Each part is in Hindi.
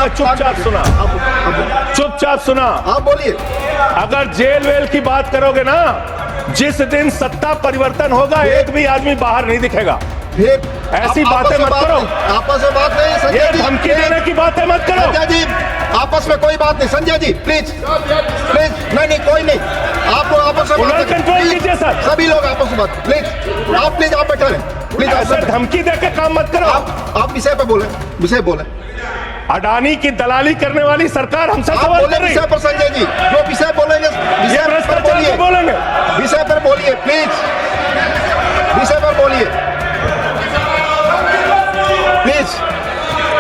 मैंने चुपचाप सुना, चुपचाप सुना। आप बोलिए। अगर जेल वेल की बात करोगे ना, जिस दिन सत्ता परिवर्तन होगा एक भी आदमी बाहर नहीं दिखेगा। ऐसी बातें मत करो, आपस में बात नहीं। संजय जी, धमकी देने की बातें मत करो। संजय जी, आपस में कोई बात नहीं। संजय जी प्लीज प्लीज, नहीं कोई नहीं, आप आपस में बात कंट्रोल कीजिए सर। सभी लोग आपस में बात, प्लीज आप बैठे रहे, प्लीज आप धमकी देके काम मत करो। आप विषय पे बोले, विषय बोले। अडानी की दलाली करने वाली सरकार हमसे सवाल कर रही है। विषय पर संजय जी जो विषय बोलेंगे, विषय पर बोलिए, बोलेंगे विषय पर बोलिए, प्लीज विषय पर बोलिए प्लीज।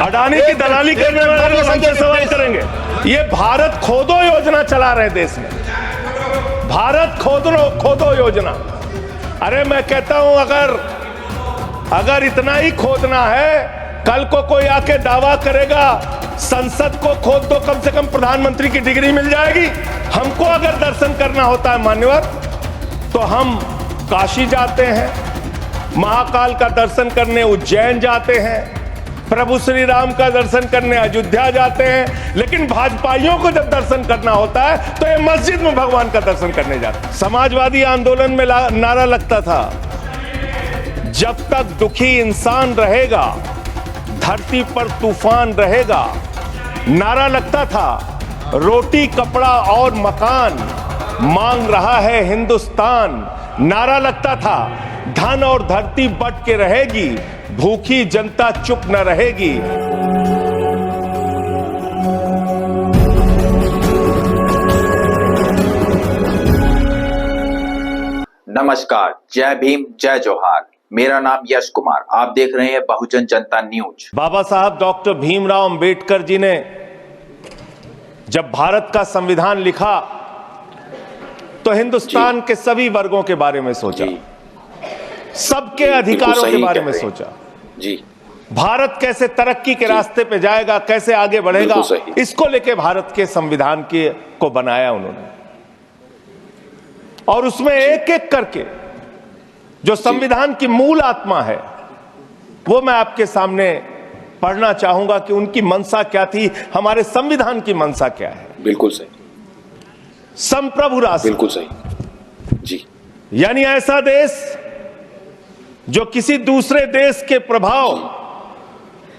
अडानी की दलाली करने वाले लोग हमसे सवाल करेंगे। ये भारत खोदो योजना चला रहे देश में, भारत खोदो योजना। अरे मैं कहता हूं अगर इतना ही खोदना है, कल को कोई आके दावा करेगा संसद को खोद दो, कम से कम प्रधानमंत्री की डिग्री मिल जाएगी। हमको अगर दर्शन करना होता है मान्यवर, तो हम काशी जाते हैं, महाकाल का दर्शन करने उज्जैन जाते हैं, प्रभु श्री राम का दर्शन करने अयोध्या जाते हैं। लेकिन भाजपाइयों को जब दर्शन करना होता है तो ये मस्जिद में भगवान का दर्शन करने जाते हैं। समाजवादी आंदोलन में नारा लगता था, जब तक दुखी इंसान रहेगा धरती पर तूफान रहेगा। नारा लगता था, रोटी कपड़ा और मकान मांग रहा है हिंदुस्तान। नारा लगता था, धन और धरती बट के रहेगी, भूखी जनता चुप न रहेगी। नमस्कार, जय भीम, जय जोहार। मेरा नाम यश कुमार, आप देख रहे हैं बहुजन जनता न्यूज। बाबा साहब डॉक्टर भीमराव अंबेडकर जी ने जब भारत का संविधान लिखा तो हिंदुस्तान के सभी वर्गों के बारे में सोचा, सबके अधिकारों के बारे में सोचा जी। भारत कैसे तरक्की के रास्ते पे जाएगा, कैसे आगे बढ़ेगा, इसको लेके भारत के संविधान को बनाया उन्होंने। और उसमें एक एक करके जो संविधान की मूल आत्मा है वो मैं आपके सामने पढ़ना चाहूंगा कि उनकी मंशा क्या थी, हमारे संविधान की मंशा क्या है। बिल्कुल सही। संप्रभु राष्ट्र, बिल्कुल सही जी। यानी ऐसा देश जो किसी दूसरे देश के प्रभाव,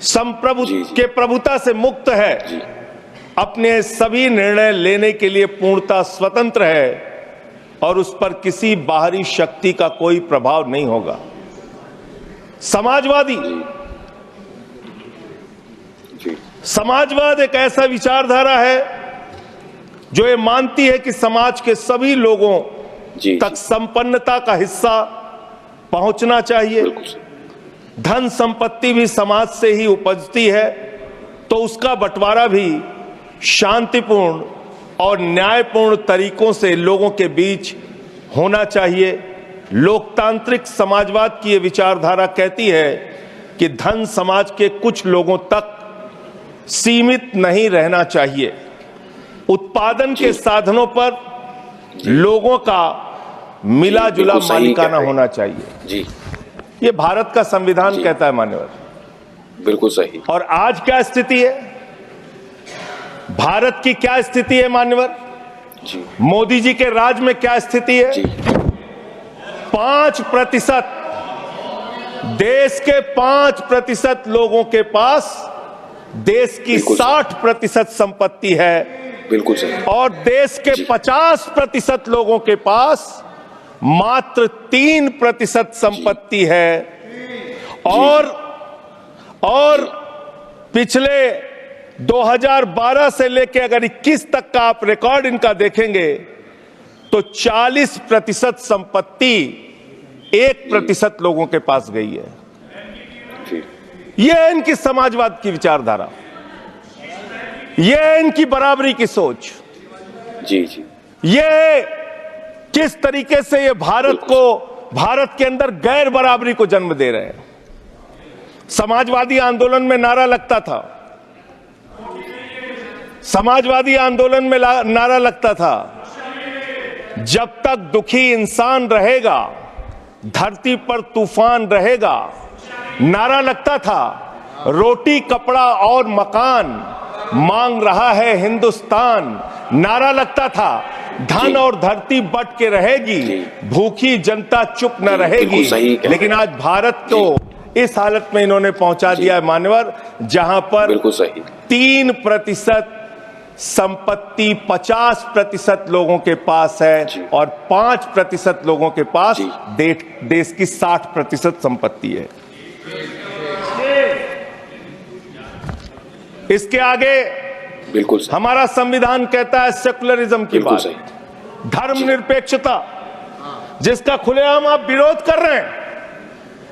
संप्रभु के प्रभुता से मुक्त है, अपने सभी निर्णय लेने के लिए पूर्णतः स्वतंत्र है और उस पर किसी बाहरी शक्ति का कोई प्रभाव नहीं होगा। समाजवादी, समाजवाद एक ऐसा विचारधारा है जो ये मानती है कि समाज के सभी लोगों तक संपन्नता का हिस्सा पहुंचना चाहिए। धन संपत्ति भी समाज से ही उपजती है, तो उसका बंटवारा भी शांतिपूर्ण और न्यायपूर्ण तरीकों से लोगों के बीच होना चाहिए। लोकतांत्रिक समाजवाद की यह विचारधारा कहती है कि धन समाज के कुछ लोगों तक सीमित नहीं रहना चाहिए। उत्पादन के साधनों पर लोगों का मिला जुला मालिकाना होना चाहिए जी। ये भारत का संविधान कहता है मान्यवर। बिल्कुल सही। और आज क्या स्थिति है, भारत की क्या स्थिति है मान्यवर जी? मोदी जी के राज में क्या स्थिति है जी? 5%, देश के 5% लोगों के पास देश की 60% संपत्ति है। बिल्कुल सही। और देश के 50% लोगों के पास मात्र 3% संपत्ति है। और पिछले 2012 से लेकर अगर 21 तक का आप रिकॉर्ड इनका देखेंगे तो 40% संपत्ति 1% लोगों के पास गई है। यह है इनकी समाजवाद की विचारधारा, यह है इनकी बराबरी की सोच जी जी। यह किस तरीके से ये भारत के अंदर गैर बराबरी को जन्म दे रहे हैं। समाजवादी आंदोलन में नारा लगता था, समाजवादी आंदोलन में नारा लगता था, जब तक दुखी इंसान रहेगा धरती पर तूफान रहेगा। नारा लगता था, रोटी कपड़ा और मकान मांग रहा है हिंदुस्तान, नारा लगता था धन और धरती बट के रहेगी, भूखी जनता चुप न रहेगी। लेकिन आज भारत को इस हालत में इन्होंने पहुंचा दिया है मान्यवर, जहां पर 3% संपत्ति 50% लोगों के पास है और 5% लोगों के पास देश की 60% संपत्ति है। इसके आगे बिल्कुल हमारा संविधान कहता है सेकुलरिज्म की बात, धर्मनिरपेक्षता, जिसका खुलेआम आप विरोध कर रहे हैं।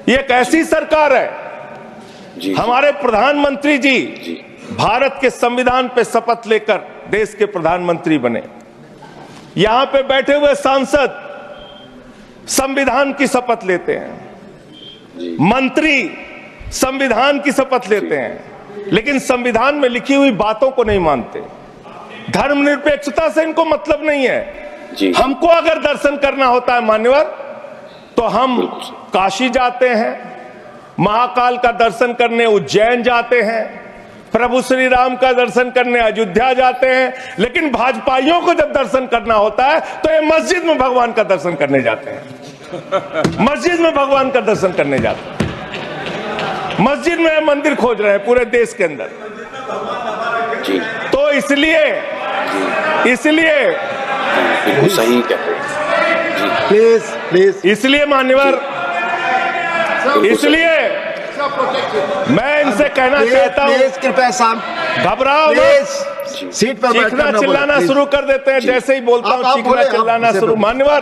ये एक ऐसी सरकार है, हमारे प्रधानमंत्री जी भारत के संविधान पे शपथ लेकर देश के प्रधानमंत्री बने। यहां पे बैठे हुए सांसद संविधान की शपथ लेते हैं, मंत्री संविधान की शपथ लेते हैं, लेकिन संविधान में लिखी हुई बातों को नहीं मानते। धर्मनिरपेक्षता से इनको मतलब नहीं है। हमको अगर दर्शन करना होता है मान्यवर, तो हम काशी जाते हैं, महाकाल का दर्शन करने उज्जैन जाते हैं, प्रभु श्री राम का दर्शन करने अयोध्या जाते हैं। लेकिन भाजपाइयों को जब दर्शन करना होता है तो ये मस्जिद में भगवान का दर्शन करने जाते हैं, मस्जिद में भगवान का दर्शन करने जाते हैं, मस्जिद में मंदिर खोज रहे हैं पूरे देश के अंदर। तो इसलिए बिल्कुल सही कह रहे हैं। प्लीज इसलिए मान्यवर, इसलिए मैं इनसे कहना चाहता हूं, कृपया घबराओ मत। सीट पर चीखना चिल्लाना शुरू कर देते हैं, जैसे ही बोलता हूं चीखना चिल्लाना शुरू। मान्यवर,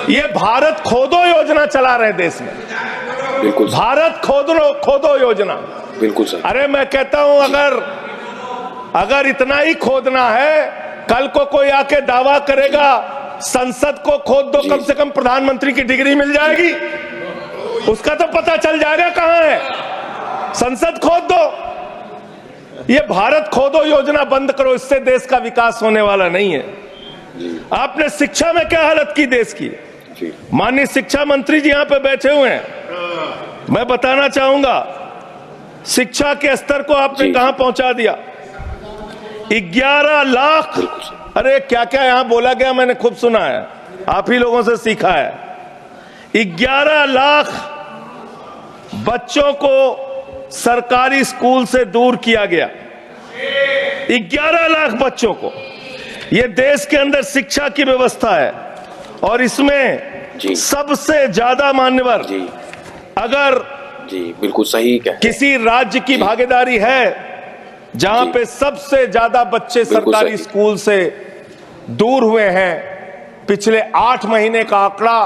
ये भारत खोदो योजना चला रहे देश में, बिल्कुल भारत खोदो योजना। बिल्कुल सही। अरे मैं कहता हूं अगर इतना ही खोदना है, कल को कोई आके दावा करेगा संसद को खोद दो, कम से कम प्रधानमंत्री की डिग्री मिल जाएगी, उसका तो पता चल जाएगा कहां है। संसद खोद दो। ये भारत खोदो योजना बंद करो, इससे देश का विकास होने वाला नहीं है। आपने शिक्षा में क्या हालत की देश की? माननीय शिक्षा मंत्री जी यहां पे बैठे हुए हैं, मैं बताना चाहूंगा शिक्षा के स्तर को आपने कहां पहुंचा दिया। 11 लाख, अरे क्या क्या यहां बोला गया मैंने खूब सुना है, आप ही लोगों से सीखा है। 11 लाख बच्चों को सरकारी स्कूल से दूर किया गया, 11 लाख बच्चों को। यह देश के अंदर शिक्षा की व्यवस्था है और इसमें सबसे ज्यादा मान्यवर, अगर बिल्कुल सही कह, किसी राज्य की भागीदारी है जहां पे सबसे ज्यादा बच्चे सरकारी स्कूल से दूर हुए हैं, पिछले 8 महीने का आंकड़ा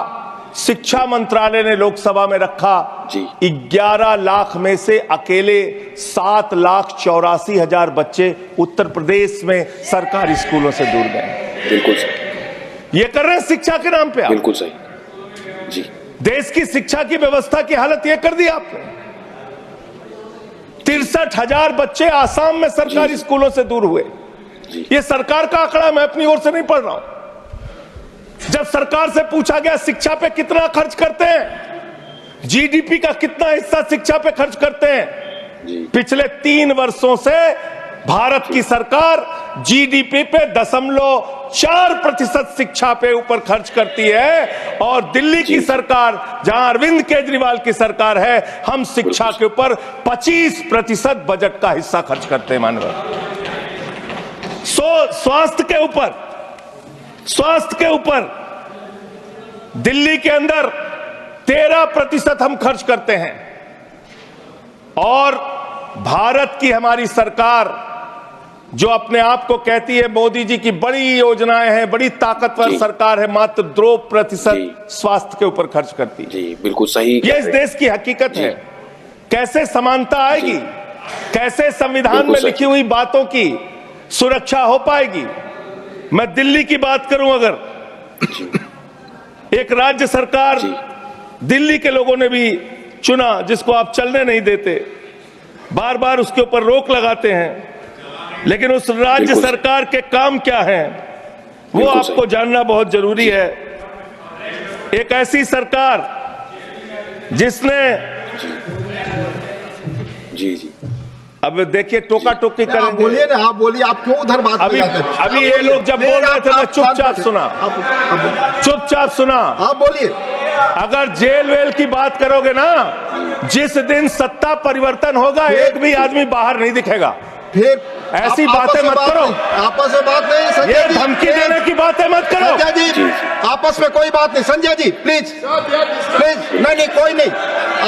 शिक्षा मंत्रालय ने लोकसभा में रखा, 11 लाख में से अकेले 7,84,000 बच्चे उत्तर प्रदेश में सरकारी स्कूलों से दूर गए। बिल्कुल सही। ये कर रहे हैं शिक्षा के नाम पे आप। बिल्कुल सही जी। देश की शिक्षा की व्यवस्था की हालत ये कर दी आपने। 63,000 बच्चे आसाम में सरकारी स्कूलों से दूर हुए। ये सरकार का आंकड़ा, मैं अपनी ओर से नहीं पढ़ रहा हूं। जब सरकार से पूछा गया शिक्षा पे कितना खर्च करते हैं, जीडीपी का कितना हिस्सा शिक्षा पे खर्च करते हैं, पिछले 3 वर्षों से भारत की सरकार जीडीपी पे 0.4% शिक्षा पे ऊपर खर्च करती है। और दिल्ली की सरकार, जहां अरविंद केजरीवाल की सरकार है, हम शिक्षा के ऊपर 25% बजट का हिस्सा खर्च करते हैं मानव। स्वास्थ्य के ऊपर दिल्ली के अंदर 13% हम खर्च करते हैं। और भारत की हमारी सरकार जो अपने आप को कहती है मोदी जी की बड़ी योजनाएं हैं, बड़ी ताकतवर सरकार है, मात्र 2% स्वास्थ्य के ऊपर खर्च करती है। जी बिल्कुल सही। ये इस देश की हकीकत है। कैसे समानता आएगी, कैसे संविधान में लिखी हुई बातों की सुरक्षा हो पाएगी? मैं दिल्ली की बात करूं, अगर एक राज्य सरकार, दिल्ली के लोगों ने भी चुना जिसको आप चलने नहीं देते, बार बार उसके ऊपर रोक लगाते हैं, लेकिन उस राज्य सरकार के काम क्या हैं वो आपको जानना बहुत जरूरी है। एक ऐसी सरकार जिसने अब देखिए टोका टोकी आप करेंगे। बोलिए ना, आप बोलिए, आप क्यों उधर बात अभी- कर जाते हैं? अभी आप ये बोलिए। लोग जब नहीं, बोल रहे थे, मैं आप चुपचाप बात- सुना। आप चुपचाप सुना। आप बोलिए। अगर जेल वेल की बात करोगे ना, जिस दिन सत्ता परिवर्तन होगा एक भी आदमी बाहर नहीं दिखेगा। फिर ऐसी आप आपस बातें में मत बात करो। नहीं, आपस में बात नहीं संजय ये जी, धमकी प्लीज। देने की बातें मत करो। संजय जी, आपस में कोई बात नहीं संजय जी, प्लीज प्लीज। नहीं कोई नहीं,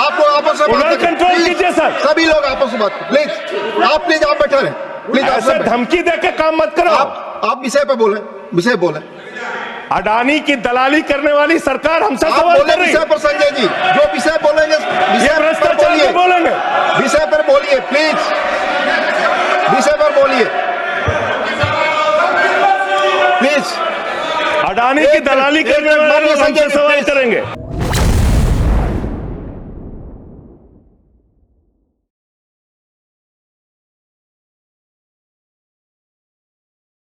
आप लोग आपस में बात उधर करें। कंट्रोल प्लीज, कीजिए सर। सभी लोग आपस में बात, प्लीज आप बैठे रहें, प्लीज आप ऐसे सब बैठे। धमकी देके काम मत करो। आप विषय पे बोले, विषय बोले। अडानी की दलाली करने वाली सरकार हमसे आप सवाल बोले कर रही विषय पर संजय जी, जो विषय बोलेंगे ये विषय पर भ्रष्टाचार बोलिए, पे बोलेंगे। विषय पर बोलिए प्लीज, विषय पर बोलिए प्लीज। अडानी की दलाली करने वाले लोग हमसे सवाल करेंगे।